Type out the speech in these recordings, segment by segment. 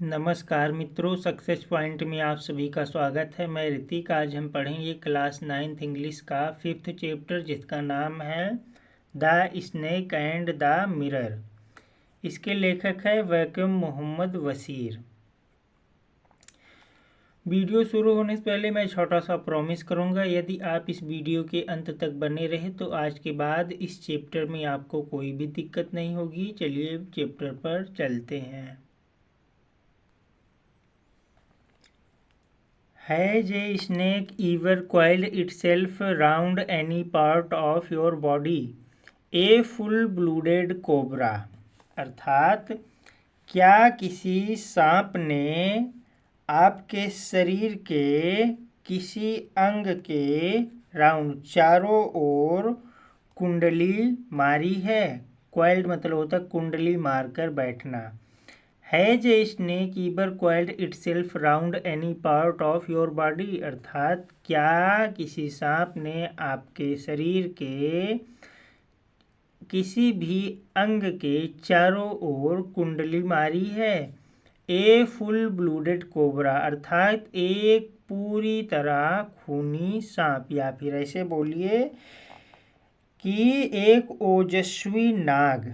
नमस्कार मित्रों, success point में आप सभी का स्वागत है। मैं ऋतिक। आज हम पढ़ेंगे क्लास 9th इंग्लिश का 5th चैप्टर, जिसका नाम है the snake and the mirror. इसके लेखक है वैकम मोहम्मद वसीर। वीडियो शुरू होने से पहले मैं छोटा सा प्रॉमिस करूंगा, यदि आप इस वीडियो के अंत तक बने रहे तो आज के बाद इस चैप्टर में आपको कोई भी दिक्कत नहीं होगी। चलिए चैप्टर पर चलते हैं। Has a snake ever coiled itself round any part of your body? A full-blooded cobra। अर्थात क्या किसी सांप ने आपके शरीर के किसी अंग के राउंड चारों ओर कुंडली मारी है। कॉइल्ड मतलब होता है कुंडली मारकर बैठना। Has a snake ईवर coiled itself round any part of your body। अर्थात क्या किसी सांप ने आपके शरीर के किसी भी अंग के चारों ओर कुंडली मारी है। ए फुल ब्लूडेड कोबरा अर्थात एक पूरी तरह खूनी सांप, या फिर ऐसे बोलिए कि एक ओजस्वी नाग।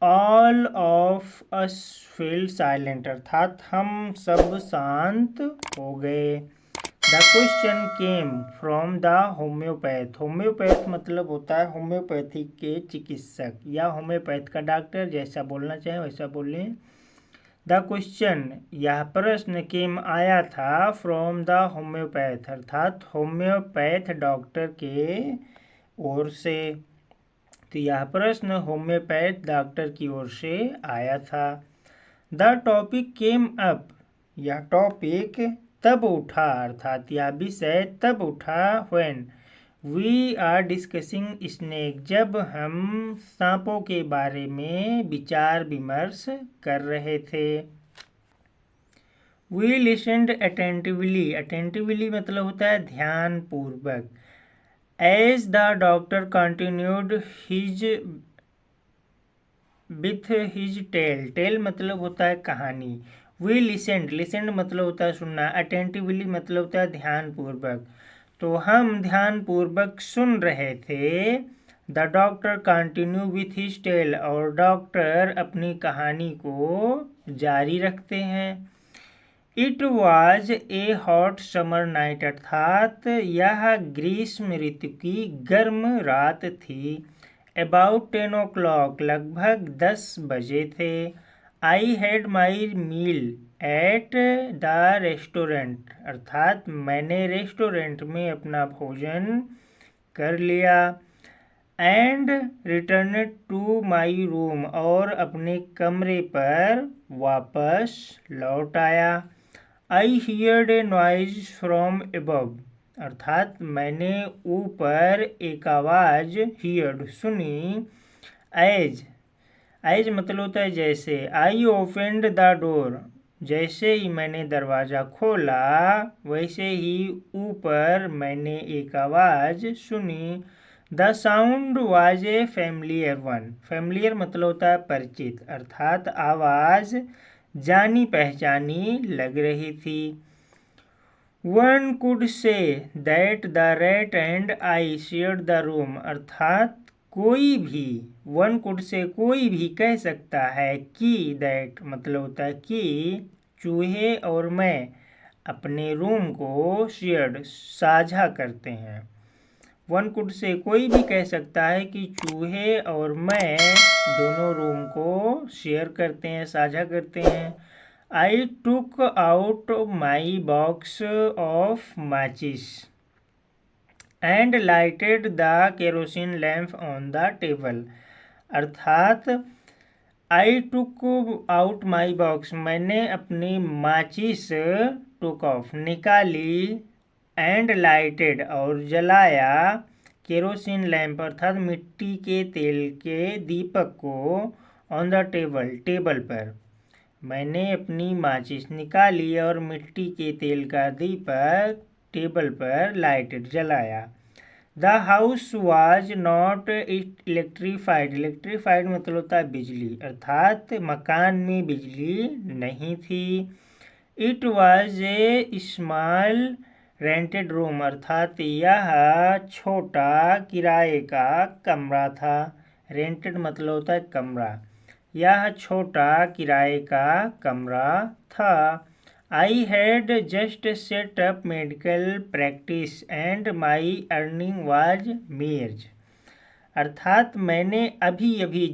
All of us fell silent अर्थात हम सब शांत हो गए। The question came from the homeopath. Homeopath मतलब होता है होम्योपैथिक के चिकित्सक या होम्योपैथ का डॉक्टर, जैसा बोलना चाहें वैसा बोलें। द क्वेश्चन यह प्रश्न केम आया था फ्रॉम द होम्योपैथ अर्थात होम्योपैथ डॉक्टर के ओर से। तो यह प्रश्न होम्योपैथ डॉक्टर की ओर से आया था। The topic came up. यह टॉपिक तब उठा अर्थात यह विषय तब उठा when we are discussing snake, जब हम सांपों के बारे में विचार विमर्श कर रहे थे। We listened attentively. अटेंटिवली मतलब होता है ध्यान पूर्वक। As the doctor continued with his tale। Tale मतलब होता है कहानी। We listened। listened मतलब होता है सुनना। attentively मतलब होता है ध्यान पूर्वक। तो हम ध्यान पूर्वक सुन रहे थे। The doctor continued with his tale। और डॉक्टर अपनी कहानी को जारी रखते हैं। It was a hot summer night अर्थात यह ग्रीष्म ऋतु की गर्म रात थी। अबाउट 10 o'clock लगभग 10 बजे थे। I had my meal at the restaurant अर्थात मैंने रेस्टोरेंट में अपना भोजन कर लिया। And return to my room और अपने कमरे पर वापस लौट आया। I heard a noise from above अर्थात मैंने ऊपर एक आवाज़ हियर्ड सुनी। एज मतलब होता है जैसे। आई ओपनड द डोर जैसे ही मैंने दरवाज़ा खोला वैसे ही ऊपर मैंने एक आवाज़ सुनी। The sound was a familiar one. Familiar मतलब होता है परिचित अर्थात आवाज़ जानी पहचानी लग रही थी। One could say that the rat and I shared the room अर्थात कोई भी, वन कुड से कोई भी कह सकता है कि दैट मतलब होता है कि चूहे और मैं अपने रूम को शेयर्ड साझा करते हैं। वन कुड से कोई भी कह सकता है कि चूहे और मैं दोनों रूम को शेयर करते हैं, साझा करते हैं। I took out my box of माचिस and lighted the kerosene lamp on the table अर्थात I took out my box मैंने अपनी माचिस टुक ऑफ निकाली एंड लाइटेड और जलाया केरोसिन लैम्प अर्थात मिट्टी के तेल के दीपक को ऑन द टेबल पर। मैंने अपनी माचिस निकाली और मिट्टी के तेल का दीपक टेबल पर लाइटेड जलाया। The house was not electrified. Electrified मतलब होता है बिजली, अर्थात मकान में बिजली नहीं थी। It was a small rented room, अर्थात यह छोटा किराए का कमरा था। रेंटेड मतलब होता है कमरा। यह छोटा किराए का कमरा था। I had just set up medical practice and my earning was मेज। अर्थात मैंने अभी अभी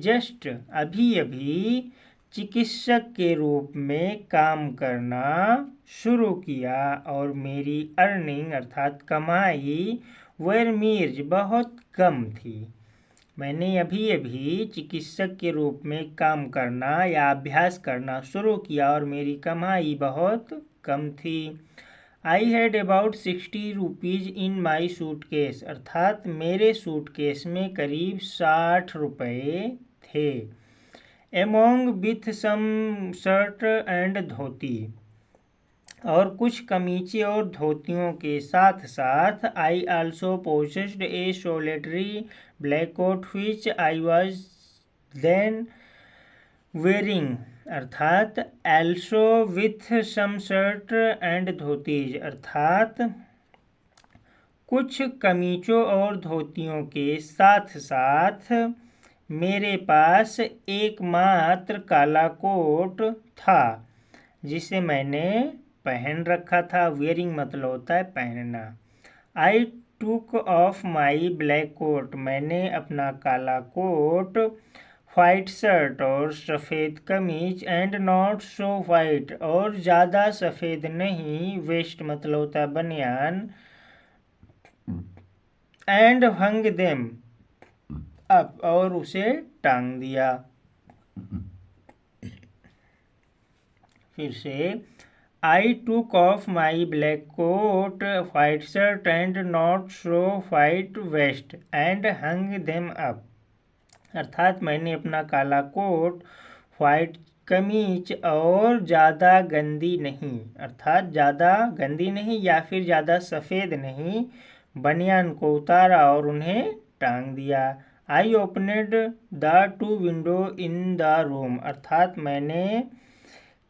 चिकित्सक के रूप में काम करना शुरू किया और मेरी अर्निंग अर्थात कमाई वर मेज बहुत कम थी। मैंने अभी चिकित्सक के रूप में काम करना या अभ्यास करना शुरू किया और मेरी कमाई बहुत कम थी। I had about 60 rupees in my suitcase, अर्थात मेरे सूटकेस में करीब 60 रुपये थे। Among with some shirt and dhoti, और कुछ कमीचे और धोतियों के साथ साथ I also possessed a solitary black coat which I was then wearing, अर्थात also with some shirt and dhotis, अर्थात कुछ कमीचों और धोतियों के साथ साथ मेरे पास एकमात्र काला कोट था जिसे मैंने पहन रखा था। वेयरिंग मतलब होता है पहनना। आई took off my black coat, मैंने अपना काला कोट, वाइट शर्ट और सफ़ेद कमीज एंड नॉट सो वाइट, और ज़्यादा सफ़ेद नहीं, वेस्ट मतलब होता है बनियान, एंड हंग देम अप, और उसे टांग दिया। फिर से I took off my black coat, white shirt and not so white vest and hung them up, अर्थात मैंने अपना काला कोट, वाइट कमीज और ज़्यादा गंदी नहीं, अर्थात ज़्यादा गंदी नहीं या फिर ज़्यादा सफ़ेद नहीं, बनियान को उतारा और उन्हें टांग दिया। I opened the 2 window in the room, अर्थात मैंने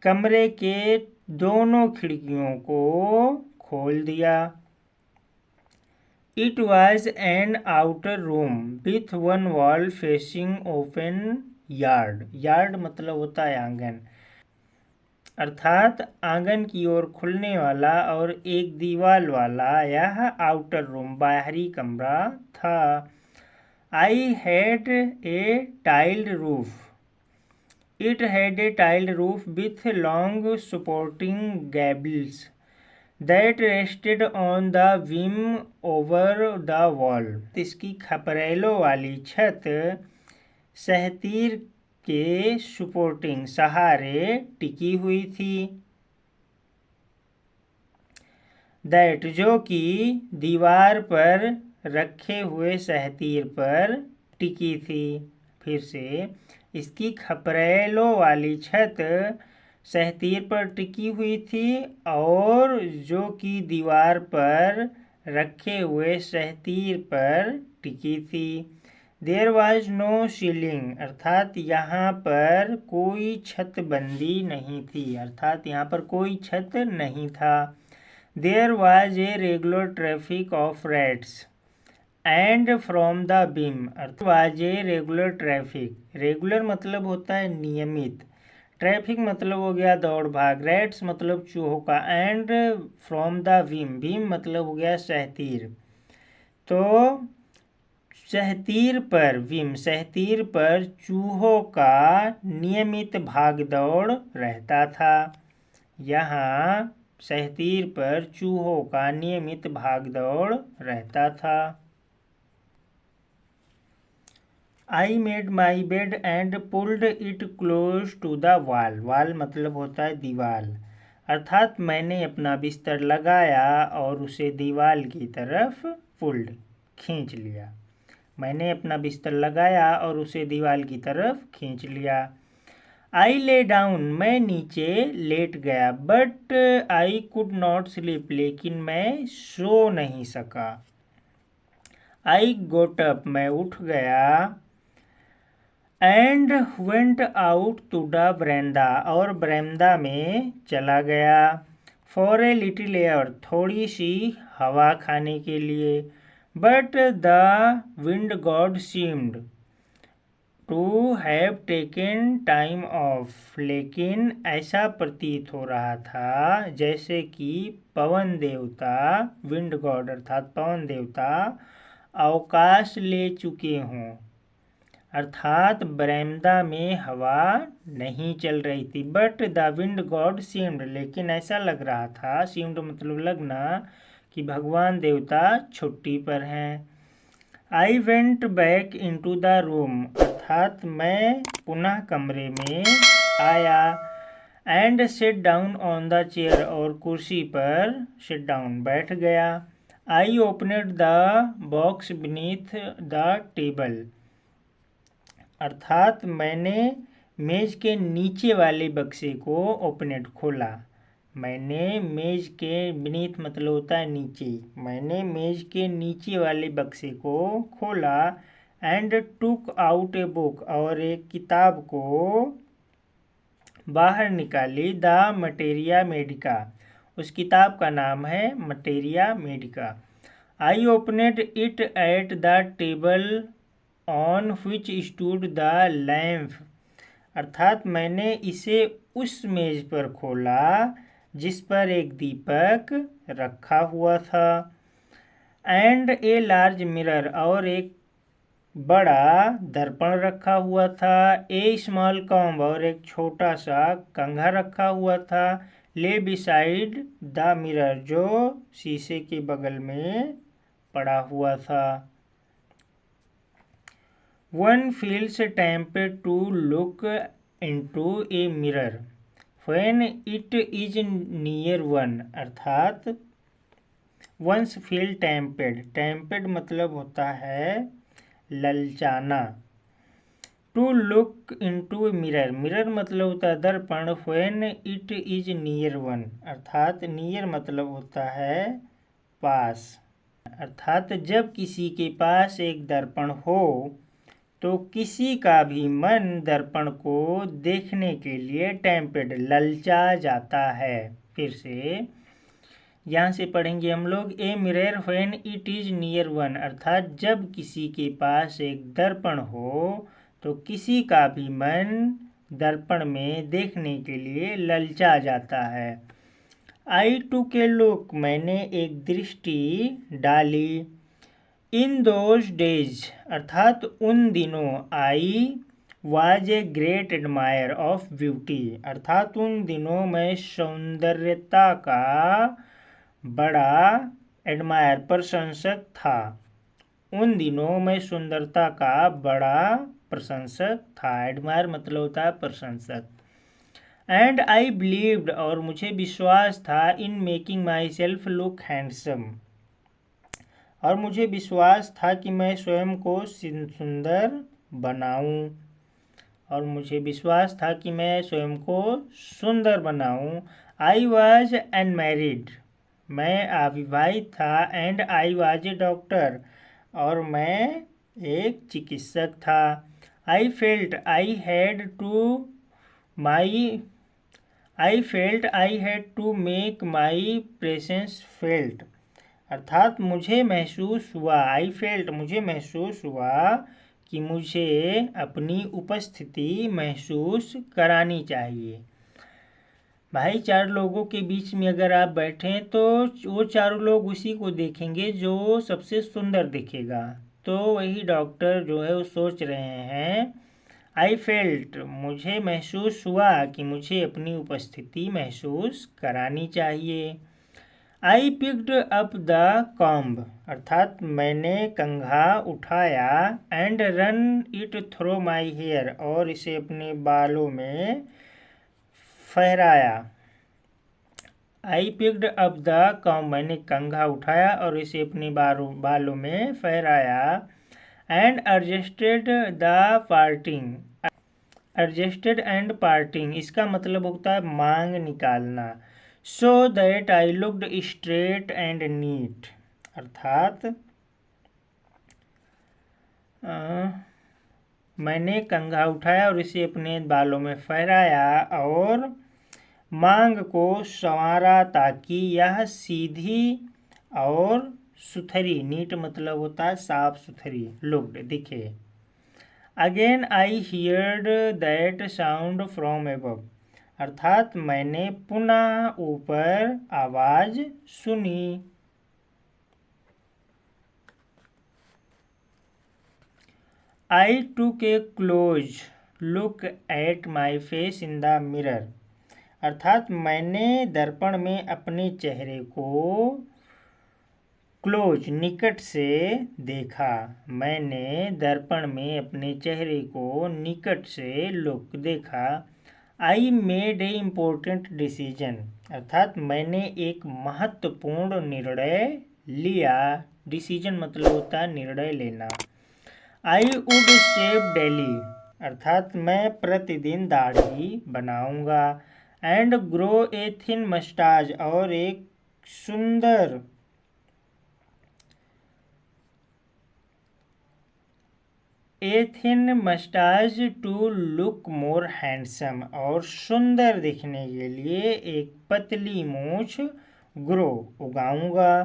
कमरे के दोनों खिड़कियों को खोल दिया। It was an outer room with one wall facing open yard. Yard मतलब होता है आंगन, अर्थात आंगन की ओर खुलने वाला और एक दीवार वाला यह आउटर रूम बाहरी कमरा था। I had a tiled roof, it had a tiled roof with long supporting gables that rested on the beam over the wall. इसकी खपरेलों वाली छत सहतीर के सपोर्टिंग सहारे टिकी हुई थी। दैट जो कि दीवार पर रखे हुए सहतीर पर टिकी थी। फिर से इसकी खपरेलों वाली छत सहतीर पर टिकी हुई थी और जो कि दीवार पर रखे हुए सहतीर पर टिकी थी। देयर वाज नो सीलिंग, अर्थात यहाँ पर कोई छत बंदी नहीं थी, अर्थात यहाँ पर कोई छत नहीं था। There was a regular traffic of rats and from the beam, earth was a regular traffic. Regular मतलब होता है नियमित, ट्रैफिक मतलब हो गया दौड़ भाग, रैट्स मतलब चूहों का, and from the beam, beam मतलब हो गया सहतीर। तो सहतीर पर, बीम सहतीर पर चूहों का नियमित भाग दौड़ रहता था। यहाँ सहतीर पर चूहों का नियमित भाग दौड़ रहता था। I made my bed and pulled it close to the wall. Wall मतलब होता है दीवार, अर्थात मैंने अपना बिस्तर लगाया और उसे दीवार की तरफ पुल्ड खींच लिया। मैंने अपना बिस्तर लगाया और उसे दीवार की तरफ खींच लिया। आई ले डाउन, मैं नीचे लेट गया, but I could not sleep, लेकिन मैं सो नहीं सका। आई गोट अप, मैं उठ गया। And went out to the verandah, और बरेंदा में चला गया। फॉर ए लिटिल एयर, थोड़ी सी हवा खाने के लिए। But the wind god seemed to have taken time off, लेकिन ऐसा प्रतीत हो रहा था जैसे कि पवन देवता, विंड गॉड अर्थात पवन देवता, अवकाश ले चुके हों। अर्थात बरेंदा में हवा नहीं चल रही थी। But the wind god seemed, लेकिन ऐसा लग रहा था, सीम्ड मतलब लगना, कि भगवान देवता छुट्टी पर हैं। I went back into the room, अर्थात मैं पुनः कमरे में आया। And sit down on the chair, और कुर्सी पर सिट डाउन बैठ गया। I opened the box beneath the table, अर्थात मैंने मेज के नीचे वाले बक्से को ओपनेट खोला। मैंने मेज के बीनीथ मतलब होता है नीचे, मैंने मेज के नीचे वाले बक्से को खोला। And took out a book, और एक किताब को बाहर निकाली। द मटेरिया मेडिका, उस किताब का नाम है Materia Medica. I opened it at the table on which stood the lamp, अर्थात मैंने इसे उस मेज पर खोला जिस पर एक दीपक रखा हुआ था। एंड ए लार्ज मिरर, और एक बड़ा दर्पण रखा हुआ था। ए स्मॉल कॉम्ब, और एक छोटा सा कंघा रखा हुआ था। ले बिसाइड द मिरर, जो शीशे के बगल में पड़ा हुआ था। One feels tempted to look into a mirror when it is near one, अर्थात once feel tempted, tempted मतलब होता है ललचाना। To look into mirror, mirror मतलब होता है दर्पण। when it is near one, अर्थात नियर मतलब होता है पास, अर्थात जब किसी के पास एक दर्पण हो तो किसी का भी मन दर्पण को देखने के लिए टेम्पेड ललचा जाता है। फिर से यहाँ से पढ़ेंगे हम लोग। A mirror when it is near one, अर्थात जब किसी के पास एक दर्पण हो तो किसी का भी मन दर्पण में देखने के लिए ललचा जाता है। आई टुक ए लुक, मैंने एक दृष्टि डाली। इन दोज डेज, अर्थात उन दिनों। I was a great admire of beauty, अर्थात उन दिनों मैं सौंदर्यता का बड़ा एडमायर प्रशंसक था। उन दिनों मैं सुंदरता का बड़ा प्रशंसक था। एडमायर मतलब होता है प्रशंसक। एंड आई बिलीव्ड, और मुझे विश्वास था। In making my self look handsome, और मुझे विश्वास था कि मैं स्वयं को सुंदर बनाऊं। और मुझे विश्वास था कि मैं स्वयं को सुंदर बनाऊं। आई वॉज अनमैरिड, मैं अविवाहित था। And I was a doctor, और मैं एक चिकित्सक था। I felt I had to make my presence felt, अर्थात मुझे महसूस हुआ। आई फेल्ट मुझे महसूस हुआ कि मुझे अपनी उपस्थिति महसूस करानी चाहिए। भाई, चार लोगों के बीच में अगर आप बैठें तो वो चारों लोग उसी को देखेंगे जो सबसे सुंदर दिखेगा। तो वही डॉक्टर जो है वो सोच रहे हैं, आई फेल्ट मुझे महसूस हुआ कि मुझे अपनी उपस्थिति महसूस करानी चाहिए। I picked up the comb, अर्थात मैंने कंघा उठाया। And run it through my hair, और इसे अपने बालों में फहराया। I picked up the comb, मैंने कंघा उठाया और इसे अपने बालों में फहराया। And adjusted the parting, adjusted and parting इसका मतलब होता है मांग निकालना। So that I looked straight and neat, अर्थात मैंने कंघा उठाया और इसे अपने बालों में फहराया और मांग को संवारा ताकि यह सीधी और सुथरी, नीट मतलब होता है साफ सुथरी, लुक्ड, दिखे। Again I heard that sound from above, अर्थात मैंने पुनः ऊपर आवाज सुनी। I took a close look at my face in the mirror, अर्थात मैंने दर्पण में अपने चेहरे को क्लोज, निकट से देखा। मैंने दर्पण में अपने चेहरे को निकट से लुक देखा। I made a important decision, अर्थात मैंने एक महत्वपूर्ण निर्णय लिया। डिसीजन मतलब होता है निर्णय लेना। आई वुड शेव डेली, अर्थात मैं प्रतिदिन दाढ़ी बनाऊंगा। And grow a thin moustache, और एक सुंदर thin moustache to look more handsome, और सुंदर दिखने के लिए एक पतली मूछ ग्रो, उगाऊंगा।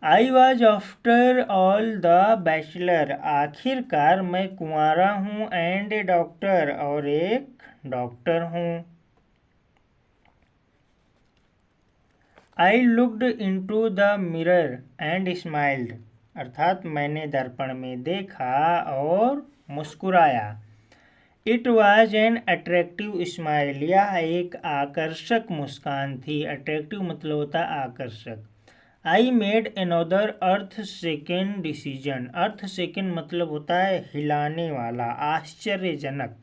I was after all the bachelor, आखिरकार मैं कुंवारा हूँ। एंड ए डॉक्टर, और एक डॉक्टर हूँ। I looked into the mirror and smiled, अर्थात मैंने दर्पण में देखा और मुस्कुराया। It was an attractive smile, यह एक आकर्षक मुस्कान थी। अट्रैक्टिव मतलब होता है आकर्षक। I made another earth second decision, earth second मतलब होता है हिलाने वाला, आश्चर्यजनक।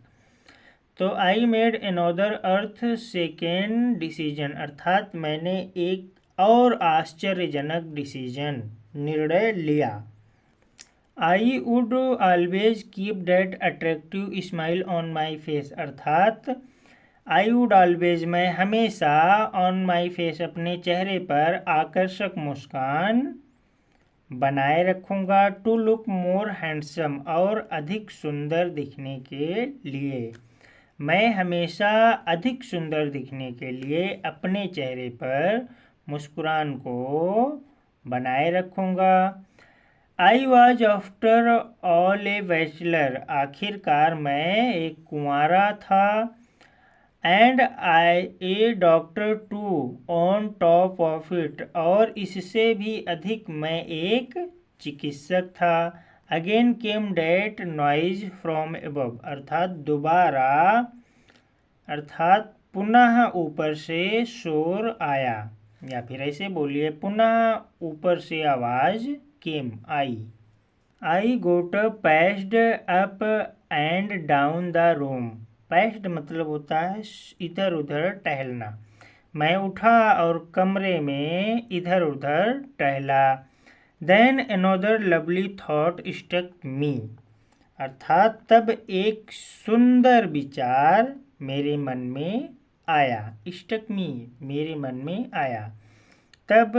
तो I made another earth second decision, अर्थात मैंने एक और आश्चर्यजनक डिसीजन, निर्णय लिया। I would always keep that attractive smile on my face, अर्थात आई वुड ऑलवेज, मैं हमेशा, ऑन माई फेस, अपने चेहरे पर आकर्षक मुस्कान बनाए रखूँगा। टू लुक मोर हैंडसम, और अधिक सुंदर दिखने के लिए, मैं हमेशा अधिक सुंदर दिखने के लिए अपने चेहरे पर मुस्कुरान को बनाए रखूँगा। I was after all a bachelor, आखिरकार मैं एक कुंवारा था। And I a doctor too on top of it, और इससे भी अधिक मैं एक चिकित्सक था। Again came that noise from above, अर्थात दोबारा, अर्थात पुनः ऊपर से शोर आया, या फिर ऐसे बोलिए पुनः ऊपर से आवाज केम, आई। I got paced up and down the room, paced मतलब होता है इधर उधर टहलना। मैं उठा और कमरे में इधर उधर टहला। Then another lovely thought struck me, अर्थात तब एक सुंदर विचार मेरे मन में आया। स्टक मी, मेरे मन में आया। तब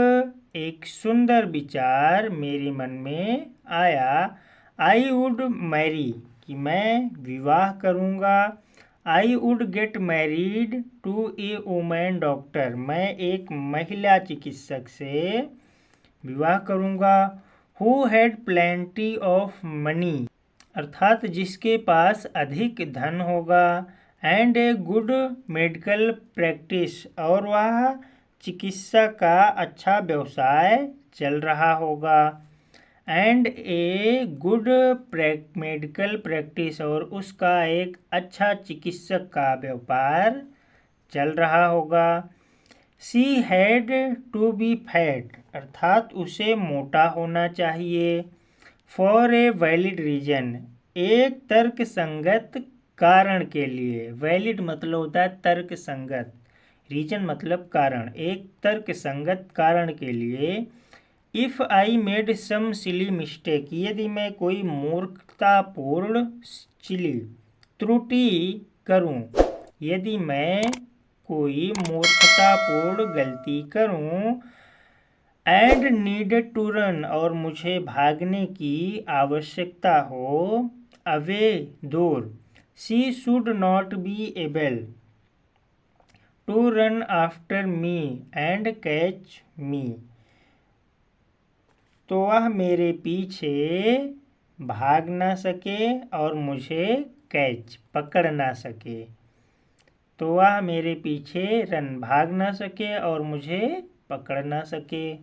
एक सुंदर विचार मेरे मन में आया। आई वुड मैरी, कि मैं विवाह करूँगा। I would get married to a women doctor, मैं एक महिला चिकित्सक से विवाह करूँगा। Who had plenty of money, अर्थात जिसके पास अधिक धन होगा। And a good medical practice, और वह चिकित्सा का अच्छा व्यवसाय चल रहा होगा। And a good medical practice, और उसका एक अच्छा चिकित्सक का व्यापार चल रहा होगा। She had to be fat, अर्थात उसे मोटा होना चाहिए। फॉर ए वैलिड रीजन, एक तर्क संगत कारण के लिए। वैलिड मतलब होता है तर्क संगत, रीजन मतलब कारण, एक तर्क संगत कारण के लिए। If I made some silly mistake, यदि मैं कोई मूर्खतापूर्ण सिली त्रुटि करूं, यदि मैं कोई मूर्खतापूर्ण गलती करूं। एंड नीडेड टू रन, और मुझे भागने की आवश्यकता हो, अवे, दूर, she should not be able to run after me and catch me, तो वह मेरे पीछे भाग ना सके और मुझे कैच, पकड़ ना सके, तो वह मेरे पीछे रन, भाग ना सके और मुझे पकड़ ना सके।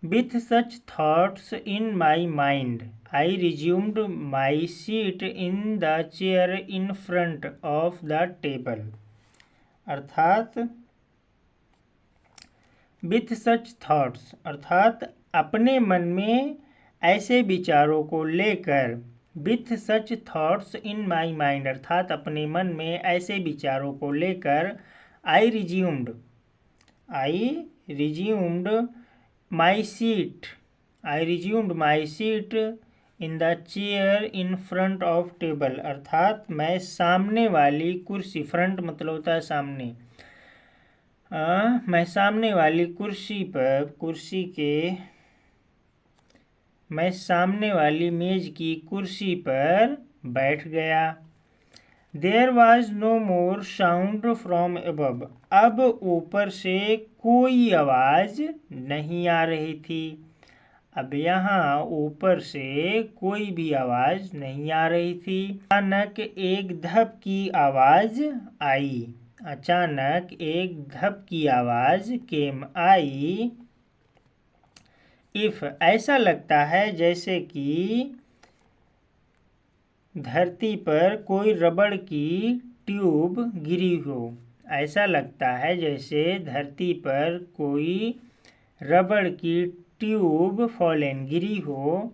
With such thoughts in my mind, I resumed my seat in the chair in front of the table. अर्थात with such thoughts अर्थात अपने मन में ऐसे विचारों को लेकर, with such thoughts in my mind अर्थात अपने मन में ऐसे विचारों को लेकर, I resumed my seat in the chair in front of table अर्थात मैं सामने वाली कुर्सी, फ्रंट मतलब होता है सामने, मैं सामने वाली मैं सामने वाली मेज की कुर्सी पर बैठ गया। There was no more sound from above, अब ऊपर से कोई आवाज नहीं आ रही थी। अब यहाँ ऊपर से कोई भी आवाज नहीं आ रही थी। अचानक एक धप की आवाज आई, अचानक एक धप की आवाज केम आई। इफ ऐसा लगता है जैसे कि धरती पर कोई रबड़ की ट्यूब गिरी हो, ऐसा लगता है जैसे धरती पर कोई रबड़ की ट्यूब फॉलन, गिरी हो।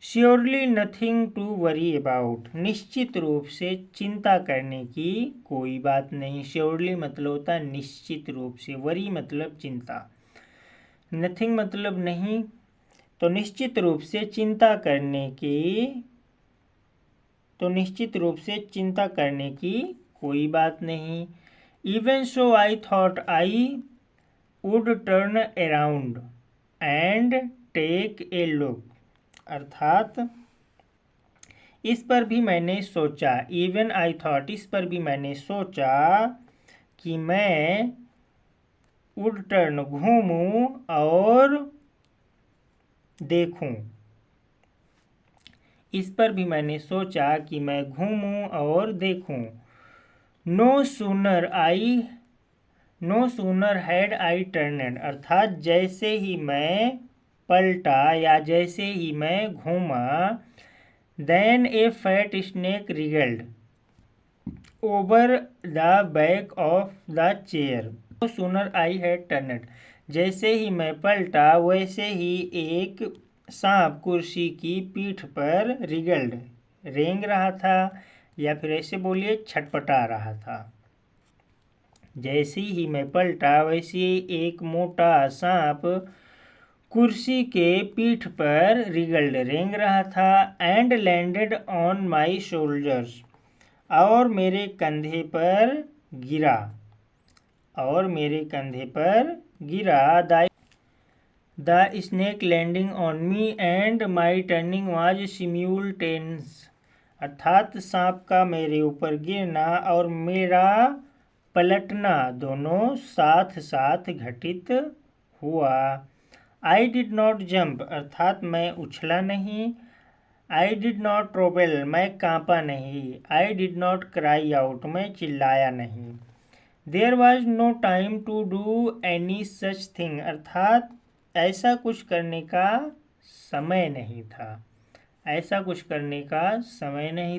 Surely nothing to worry about, निश्चित रूप से चिंता करने की कोई बात नहीं। श्योरली मतलब होता है निश्चित रूप से, वरी मतलब चिंता, नथिंग मतलब नहीं, तो निश्चित रूप से चिंता करने की कोई बात नहीं। Even so I thought I would turn around and take a look, अर्थात इस पर भी मैंने सोचा, इवन आई थॉट इस पर भी मैंने सोचा कि मैं वुड टर्न घूमूं और देखूं, इस पर भी मैंने सोचा कि मैं घूमूं और देखूं। No sooner had I turned, अर्थात जैसे ही मैं पलटा या जैसे ही मैं घूमा, then a fat snake wriggled over the back of the chair. No sooner I had turned, जैसे ही मैं पलटा वैसे ही एक सांप कुर्सी की पीठ पर रिगल्ड, रेंग रहा था, या फिर ऐसे बोलिए छटपटा रहा था। जैसे ही मैं पलटा वैसे एक मोटा सांप कुर्सी के पीठ पर रिगल्ड, रेंग रहा था। And landed on my shoulders, और मेरे कंधे पर गिरा, the snake landing on me and my turning was simultaneous, अर्थात सांप का मेरे ऊपर गिरना और मेरा पलटना दोनों साथ साथ घटित हुआ। आई डिड नॉट जंप, अर्थात मैं उछला नहीं। आई डिड नॉट ट्रोबल, मैं कांपा नहीं। I did not cry out, मैं चिल्लाया नहीं। There was no time to do any such thing, अर्थात ऐसा कुछ करने का समय नहीं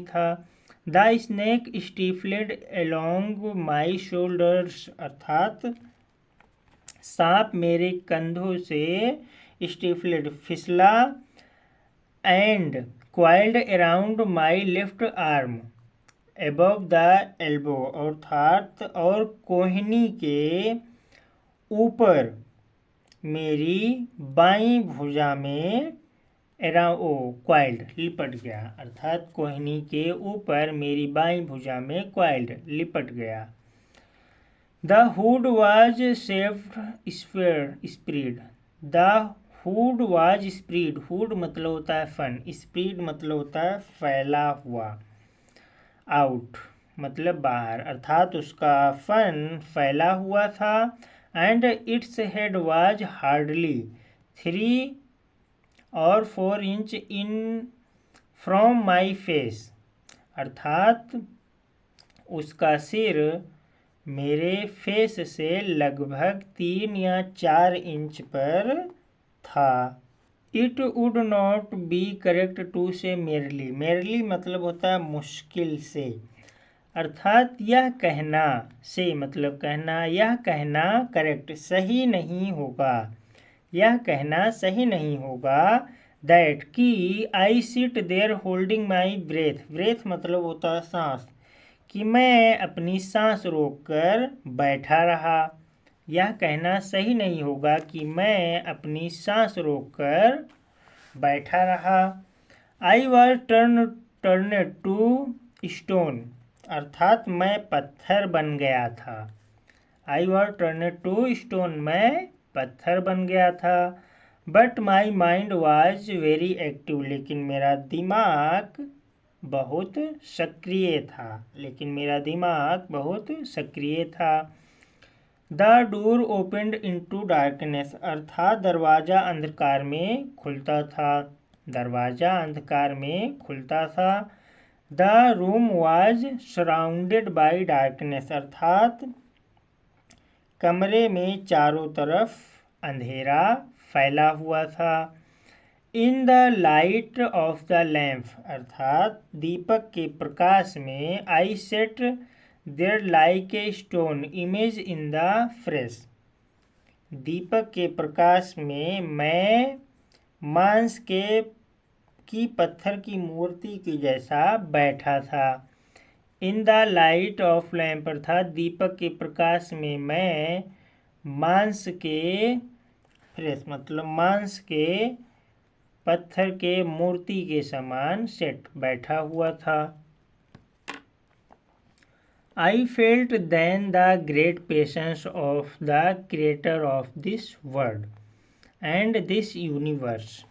था। The snake stifled along my shoulders, अर्थात सांप मेरे कंधों से स्टीफलेड, फिसला, and coiled around my left arm above the elbow, अर्थात और कोहनी के ऊपर मेरी बाईं भुजा में क्वाइल्ड, लिपट गया, अर्थात कोहनी के ऊपर मेरी बाईं भुजा में क्वाइल्ड, लिपट गया। The hood was shaved spread. The hood was spread. Hood मतलब होता है फन, स्प्रेड मतलब होता है फैला हुआ, आउट मतलब बाहर, अर्थात उसका फन फैला हुआ था। And its head was hardly 3 or 4 inch in from my face. अर्थात उसका सिर मेरे फेस से लगभग 3 या 4 इंच पर था। It would not be correct to say merely. Merely मतलब होता है मुश्किल से, अर्थात यह कहना से मतलब कहना, यह कहना करेक्ट सही नहीं होगा, यह कहना सही नहीं होगा दैट कि I sit there holding my breath. Breath मतलब होता है सांस, कि मैं अपनी सांस रोककर बैठा रहा। यह कहना सही नहीं होगा कि मैं अपनी सांस रोककर बैठा रहा। I was turn to stone. अर्थात मैं पत्थर बन गया था। I was turn to stone, मैं पत्थर बन गया था। But my mind was very active. लेकिन मेरा दिमाग बहुत सक्रिय था, लेकिन मेरा दिमाग बहुत सक्रिय था। The door opened into darkness. अर्थात दरवाज़ा अंधकार में खुलता था, दरवाज़ा अंधकार में खुलता था। The room was surrounded by darkness. अर्थात कमरे में चारों तरफ अंधेरा फैला हुआ था। In the light of the lamp. अर्थात दीपक के प्रकाश में I sat there like a stone image in the fresh. दीपक के प्रकाश में मैं मांस की पत्थर की मूर्ति की जैसा बैठा था। In the light of lamp अर्थात दीपक के प्रकाश में मैं मांस के फ्रेश मतलब मांस के पत्थर के मूर्ति के समान सेट बैठा हुआ था। I felt then the great patience of the creator of this world and this universe.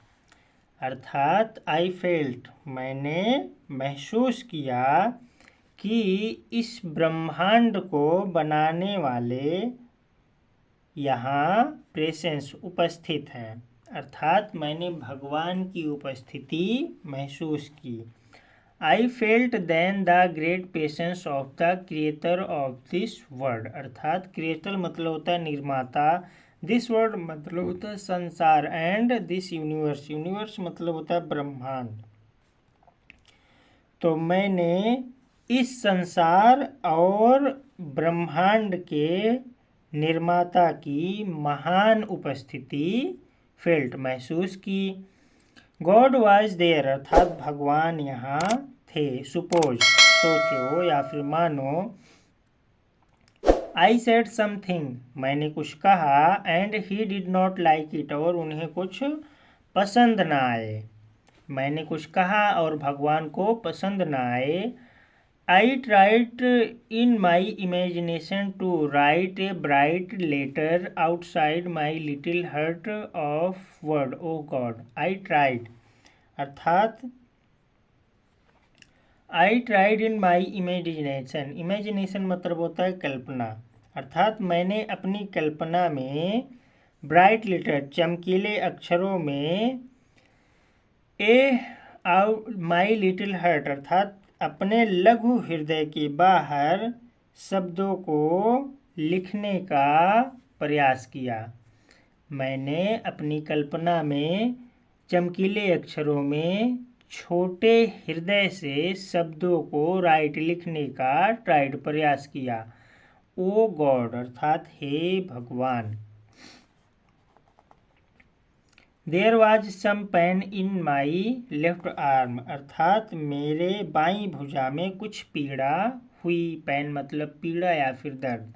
अर्थात आई फेल्ट मैंने महसूस किया कि इस ब्रह्मांड को बनाने वाले यहाँ प्रेजेंस उपस्थित हैं। अर्थात मैंने भगवान की उपस्थिति महसूस की। I felt then the great patience of the creator of this world. अर्थात क्रिएटर मतलब होता है निर्माता, दिस वर्ल्ड मतलब होता है संसार, एंड दिस यूनिवर्स, यूनिवर्स मतलब होता है ब्रह्मांड। तो मैंने इस संसार और ब्रह्मांड के निर्माता की महान उपस्थिति फेल्ट महसूस की। गॉड वाज देयर अर्थात भगवान यहाँ थे। सुपोज सोचो या फिर मानो। आई सेड समथिंग मैंने कुछ कहा, and he did not like it और उन्हें कुछ पसंद ना आए। मैंने कुछ कहा और भगवान को पसंद ना आए। I tried in my imagination to write a bright letter outside my little hut of world. Oh God, I tried. अर्थात I tried in my imagination. Imagination मतलब होता है कल्पना। अर्थात मैंने अपनी कल्पना में ब्राइट लेटर चमकीले अक्षरों में माई लिटिल हर्ट अर्थात अपने लघु हृदय के बाहर शब्दों को लिखने का प्रयास किया। मैंने अपनी कल्पना में चमकीले अक्षरों में छोटे हृदय से शब्दों को लिखने का प्रयास किया। ओ गॉड अर्थात हे भगवान। There was some pain in my left arm अर्थात मेरे बाईं भुजा में कुछ पीड़ा हुई। पेन मतलब पीड़ा या फिर दर्द।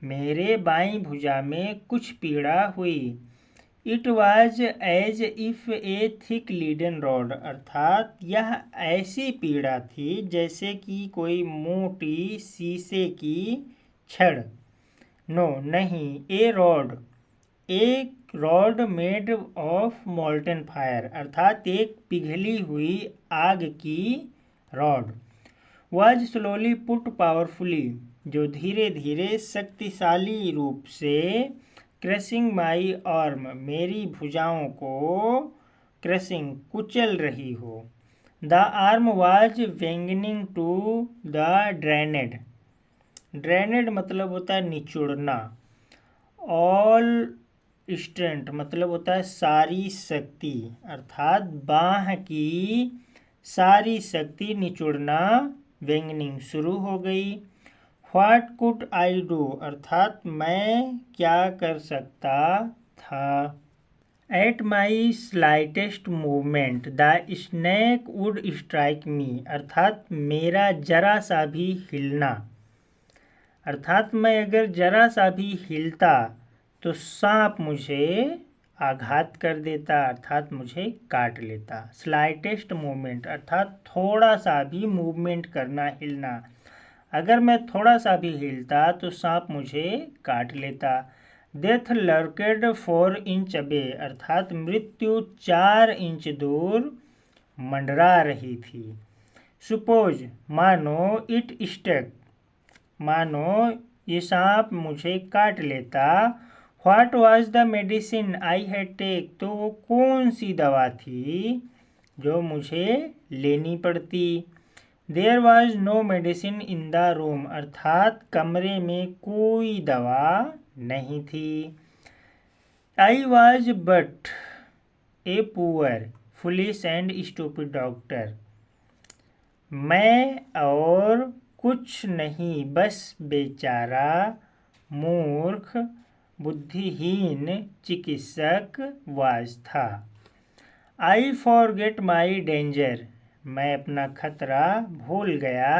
मेरे बाईं भुजा में कुछ पीड़ा हुई। It was as if a thick leaden rod अर्थात यह ऐसी पीड़ा थी जैसे कि कोई मोटी शीशे की छड़। नो नहीं, ए रॉड, एक rod made of molten fire, अर्थात एक पिघली हुई आग की rod. Was slowly put powerfully, जो धीरे धीरे शक्तिशाली रूप से क्रशिंग माई आर्म, मेरी भुजाओं को क्रशिंग, कुचल रही हो। The arm was weakening to the drained, drained मतलब होता है निचोड़ना। ऑल स्ट्रेंथ मतलब होता है सारी शक्ति, अर्थात बाह की सारी शक्ति निचोड़ना, वेंगनिंग शुरू हो गई। व्हाट कुड आई डू, अर्थात मैं क्या कर सकता था। At my slightest movement the snake would strike मी, अर्थात मेरा जरा सा भी हिलना, अर्थात मैं अगर जरा सा भी हिलता तो सांप मुझे आघात कर देता, अर्थात मुझे काट लेता। स्लाइटेस्ट मूवमेंट अर्थात थोड़ा सा भी मूवमेंट करना, हिलना, अगर मैं थोड़ा सा भी हिलता तो सांप मुझे काट लेता। डेथ लर्केड 4 इंच अवे, अर्थात मृत्यु 4 इंच दूर मंडरा रही थी। सुपोज मानो, इट स्टक मानो ये सांप मुझे काट लेता। What was the medicine I had take, तो वो कौन सी दवा थी जो मुझे लेनी पड़ती। There was no medicine in the room, अर्थात कमरे में कोई दवा नहीं थी। I was but a poor foolish and stupid doctor, मैं और कुछ नहीं बस बेचारा मूर्ख बुद्धिहीन चिकित्सक वाज था। आई फॉरगेट माई डेंजर, मैं अपना खतरा भूल गया।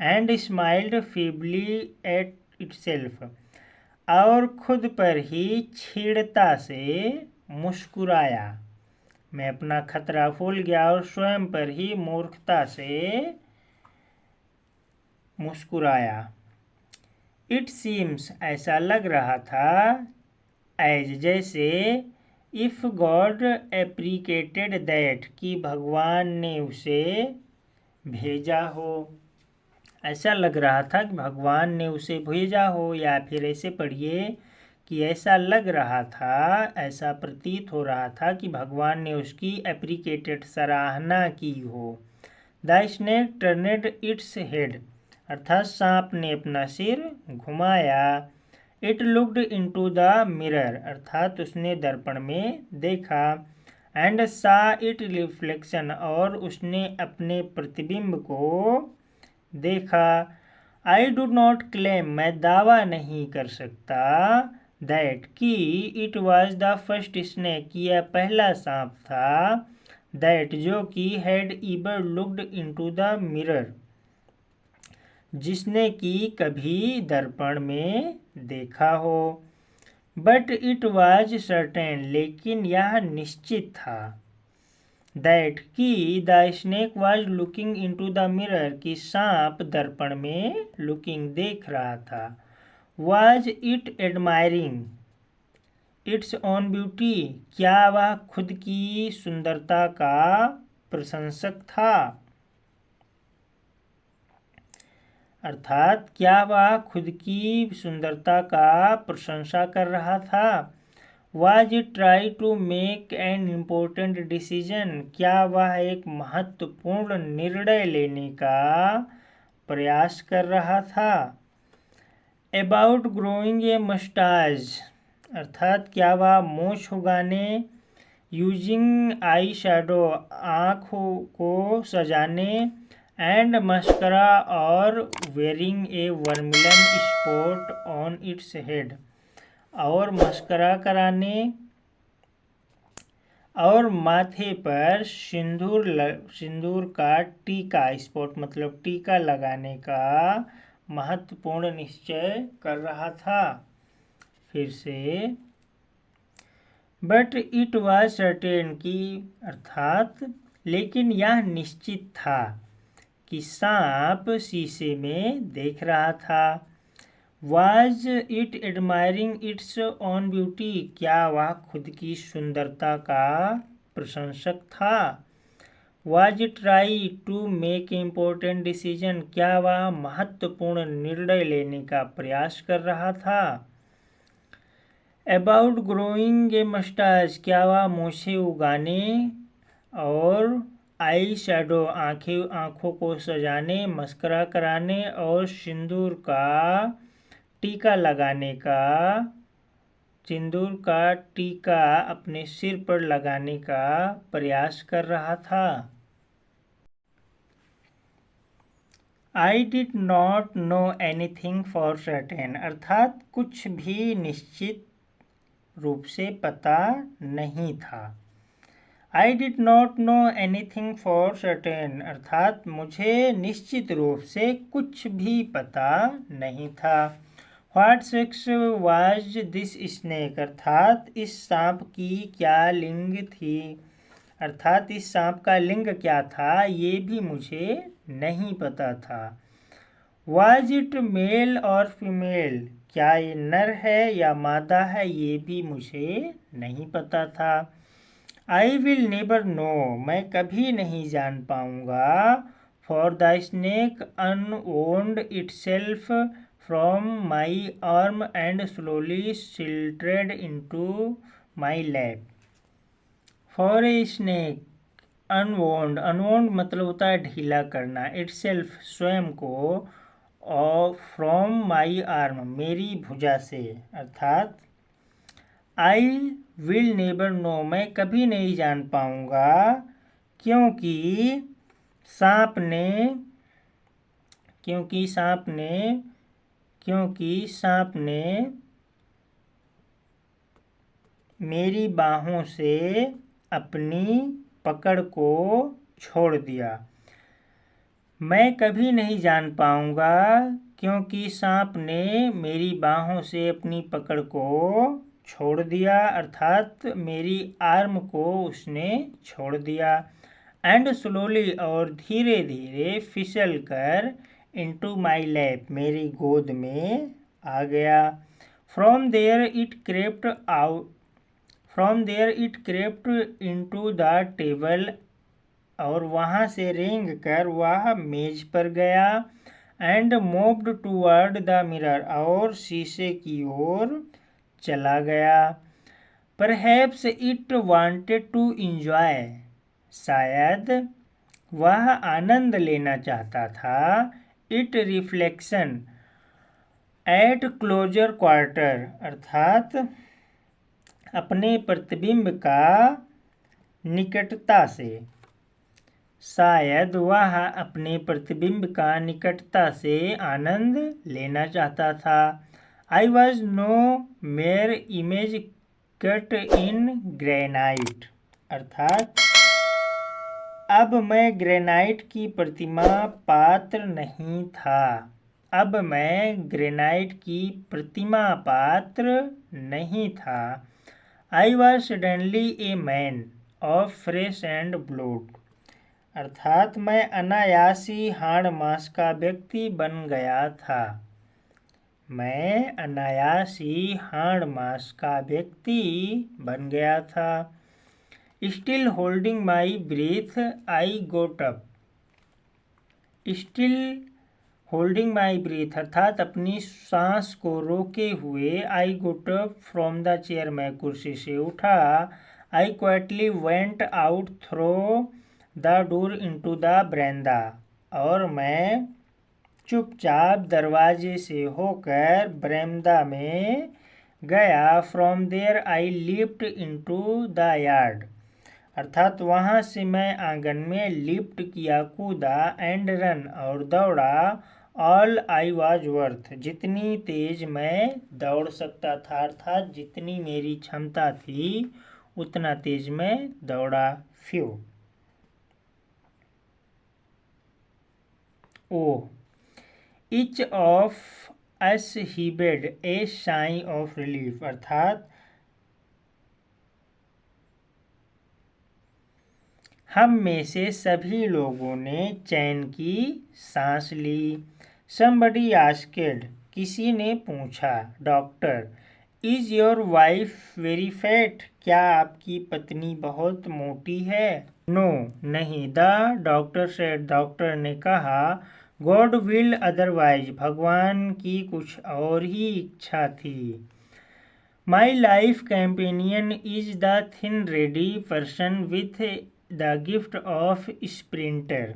And smiled feebly at itself, और खुद पर ही छीड़ता से मुस्कुराया। मैं अपना खतरा भूल गया और स्वयं पर ही मूर्खता से मुस्कुराया। इट सीम्स, ऐसा लग रहा था, एज जैसे, इफ गॉड एप्रिकेटेड दैट, कि भगवान ने उसे भेजा हो। ऐसा लग रहा था कि भगवान ने उसे भेजा हो, या फिर ऐसे पढ़िए कि ऐसा लग रहा था, ऐसा प्रतीत हो रहा था कि भगवान ने उसकी एप्रिकेटेड, सराहना की हो। The snake turned its head, अर्थात सांप ने अपना सिर घुमाया। It looked into the mirror, अर्थात उसने दर्पण में देखा। एंड सा इट रिफ्लेक्शन, और उसने अपने प्रतिबिंब को देखा। आई डू नॉट क्लेम, मैं दावा नहीं कर सकता, दैट कि it was the first snake, यह पहला सांप था, दैट जो कि had ever looked into the mirror, जिसने कि कभी दर्पण में देखा हो। बट इट वॉज सर्टेन, लेकिन यह निश्चित था, दैट कि the snake was looking into the mirror, कि सांप दर्पण में लुकिंग देख रहा था। Was it admiring its own beauty, क्या वह खुद की सुंदरता का प्रशंसक था, अर्थात क्या वह खुद की सुंदरता का प्रशंसा कर रहा था। Was it try to make an important decision, क्या वह एक महत्वपूर्ण निर्णय लेने का प्रयास कर रहा था। अबाउट ग्रोइंग ए मस्टाच, अर्थात क्या वह मूछ उगाने। यूजिंग आई शैडो, आँखों को सजाने। एंड मस्करा, और wearing a vermilion spot on its head, और मस्करा कराने और माथे पर सिंदूर का टीका, स्पॉट मतलब टीका लगाने का महत्वपूर्ण निश्चय कर रहा था। फिर से, बट इट वाज सर्टेन, की अर्थात लेकिन यह निश्चित था कि सांप शीशे में देख रहा था। Was it admiring its own beauty? क्या वह खुद की सुंदरता का प्रशंसक था? Was it try to make important decision? क्या वह महत्वपूर्ण निर्णय लेने का प्रयास कर रहा था? About growing a mustache? क्या वह मूछें उगाने और आई शैडो आँखों को सजाने, मस्करा कराने और सिंदूर का टीका अपने सिर पर लगाने का प्रयास कर रहा था? I did not know anything for certain, अर्थात कुछ भी निश्चित रूप से पता नहीं था। I did not know anything for certain, अर्थात मुझे निश्चित रूप से कुछ भी पता नहीं था। What sex was this snake, अर्थात इस सांप की क्या लिंग थी, अर्थात इस सांप का लिंग क्या था ये भी मुझे नहीं पता था। Was it male और फीमेल, क्या ये नर है या मादा है ये भी मुझे नहीं पता था। I will never know, मैं कभी नहीं जान पाऊंगा। For the snake unwound itself from my arm and slowly silted into my lap. For a snake unwound मतलब होता है ढीला करना, itself स्वयं को, और फ्रॉम माई आर्म मेरी भुजा से, अर्थात आई विल नेवर नो, मैं कभी नहीं जान पाऊंगा, क्योंकि सांप ने मेरी बाहों से अपनी पकड़ को छोड़ दिया। मैं कभी नहीं जान पाऊंगा क्योंकि सांप ने मेरी बाहों से अपनी पकड़ को छोड़ दिया, अर्थात मेरी आर्म को उसने छोड़ दिया। एंड स्लोली और धीरे धीरे फिसल कर इनटू माई लैप मेरी गोद में आ गया। From there it crept into the table, और वहाँ से रेंग कर वह मेज पर गया। And moved toward the mirror, और शीशे की ओर चला गया। Perhaps it wanted to enjoy, शायद वह आनंद लेना चाहता था। It reflection at closer quarter, अर्थात अपने प्रतिबिंब का निकटता से, शायद वह अपने प्रतिबिंब का निकटता से आनंद लेना चाहता था। I was no mere image cut in granite, अर्थात अब मैं ग्रेनाइट की प्रतिमा पात्र नहीं था। I was suddenly a man of flesh and blood, अर्थात मैं अनायास ही हाड़ मांस का व्यक्ति बन गया था। Still holding my breath I got up, अर्थात अपनी सांस को रोके हुए I got up from the chair, मैं कुर्सी से उठा। I quietly went out through the door into the baramda, और मैं चुपचाप दरवाजे से होकर बरामदा में गया। From there I lift into the yard, अर्थात वहाँ से मैं आंगन में लिफ्ट किया, कूदा। एंड रन और दौड़ा। ऑल आई वाज वर्थ, जितनी तेज मैं दौड़ सकता था, अर्थात जितनी मेरी क्षमता थी उतना तेज मैं दौड़ा। Few each of us heaved a sigh of relief, अर्थात हम में से सभी लोगों ने चैन की सांस ली। समबडी आस्क्ड, किसी ने पूछा। Doctor, is your wife very fat? क्या आपकी पत्नी बहुत मोटी है? नो, नहीं। द डॉक्टर सेड, डॉक्टर ने कहा। गॉड विल अदरवाइज, भगवान की कुछ और ही इच्छा थी। My life companion is the thin ready person with the gift of sprinter.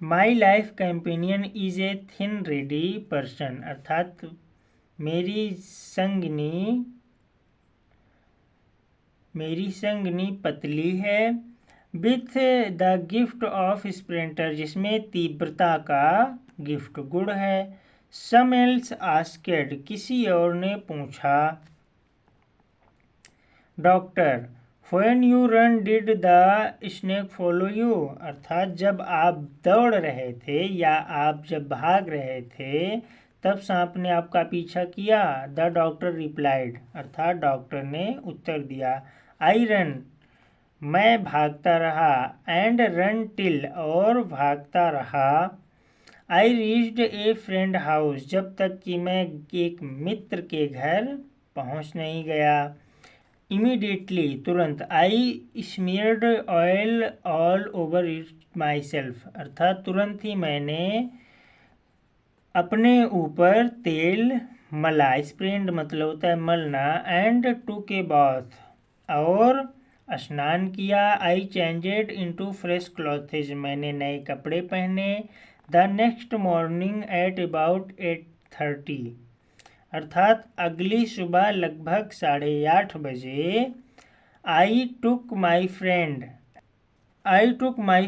My life companion is a thin ready person, अर्थात मेरी संगनी पतली है। With the gift of sprinter, जिसमें तीव्रता का गिफ्ट गुण है। सम एल्स आस्क्ड, किसी और ने पूछा। Doctor, when you run did the snake follow you? अर्थात जब आप दौड़ रहे थे या आप जब भाग रहे थे तब सांप ने आपका पीछा किया। द डॉक्टर रिप्लाइड, अर्थात डॉक्टर ने उत्तर दिया। आई रन, मैं भागता रहा। एंड रन टिल, और भागता रहा। I reached A friend house, जब तक कि मैं एक मित्र के घर पहुंच नहीं गया। इमीडिएटली, तुरंत। I smeared oil all over it myself, अर्थात तुरंत ही मैंने अपने ऊपर तेल मला। स्प्रेड मतलब होता है मलना। एंड टूक ए बाथ, और स्नान किया। आई चेंजेड इनटू फ्रेश क्लॉथेज, मैंने नए कपड़े पहने। The next morning at about 8:30, अर्थात अगली सुबह लगभग 8:30 बजे। आई टुक माई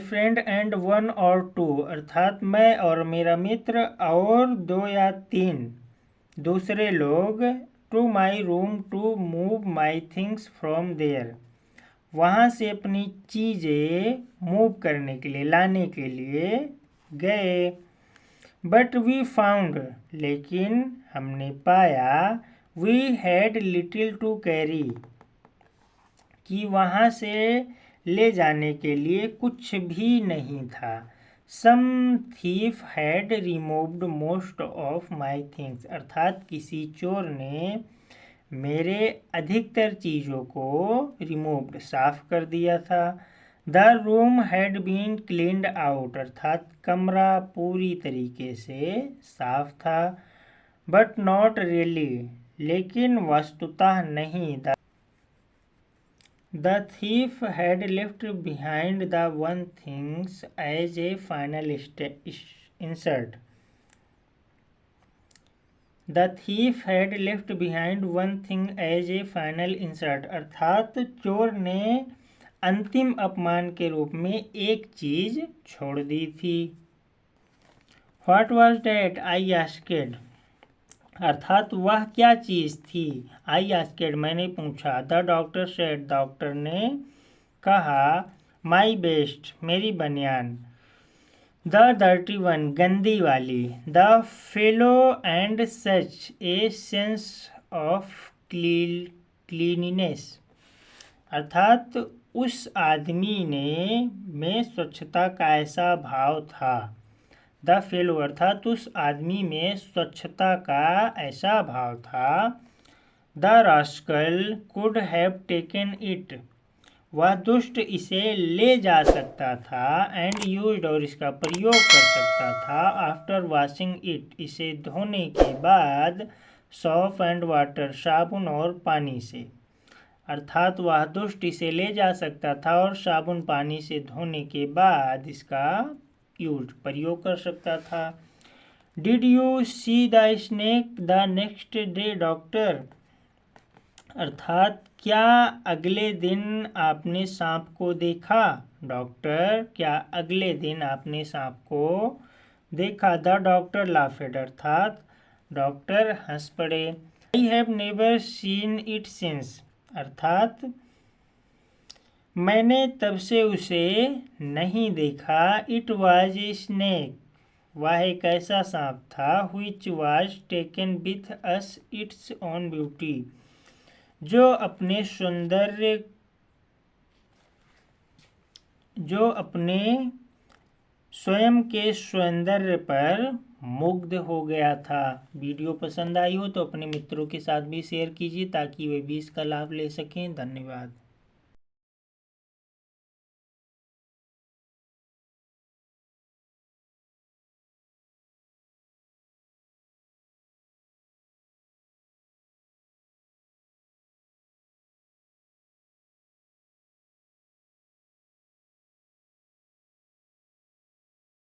फ्रेंड एंड 1 or 2, अर्थात मैं और मेरा मित्र और 2 या 3 दूसरे लोग। To my room to move my things from there, वहाँ से अपनी चीज़ें मूव करने के लिए, लाने के लिए गए। बट वी फाउंड, लेकिन हमने पाया। We had little to carry, कि वहाँ से ले जाने के लिए कुछ भी नहीं था। Some thief had removed most of my things, अर्थात किसी चोर ने मेरे अधिकतर चीज़ों को रिमूव्ड, साफ कर दिया था। The room had been cleaned out, अर्थात कमरा पूरी तरीके से साफ था। बट नॉट रियली, लेकिन वस्तुतः नहीं। The thief had left behind the one things as a final insert. The thief had left behind one thing as a final insert, अर्थात चोर ने अंतिम अपमान के रूप में एक चीज छोड़ दी थी। What was that? I asked, अर्थात वह क्या चीज थी? आई आस्क्ड, मैंने पूछा। द डॉक्टर सेड, डॉक्टर ने कहा। माई बेस्ट, मेरी बनियान। द डर्टी वन, गंदी वाली। The fellow and such a sense of cleanliness, अर्थात उस आदमी में स्वच्छता का ऐसा भाव था। द फेलो, अर्थात उस आदमी में स्वच्छता का ऐसा भाव था। The rascal could have taken it, वह दुष्ट इसे ले जा सकता था। एंड यूज्ड, और इसका प्रयोग कर सकता था। आफ्टर वॉशिंग इट, इसे धोने के बाद। सॉप एंड वाटर, साबुन और पानी से, अर्थात वह दुष्ट इसे ले जा सकता था और साबुन पानी से धोने के बाद इसका यूज, प्रयोग कर सकता था। Did you see the snake the next day doctor, अर्थात क्या अगले दिन आपने सांप को देखा? डॉक्टर, क्या अगले दिन आपने सांप को देखा? द डॉक्टर लाफेड, अर्थात डॉक्टर हंस पड़े। I have never seen it since, अर्थात मैंने तब से उसे नहीं देखा। इट वॉज ए स्नेक, वह एक ऐसा सांप था। Which was taken with us its own beauty, जो अपने स्वयं के सौंदर्य पर मुग्ध हो गया था। वीडियो पसंद आई हो तो अपने मित्रों के साथ भी शेयर कीजिए ताकि वे भी इसका लाभ ले सकें। धन्यवाद।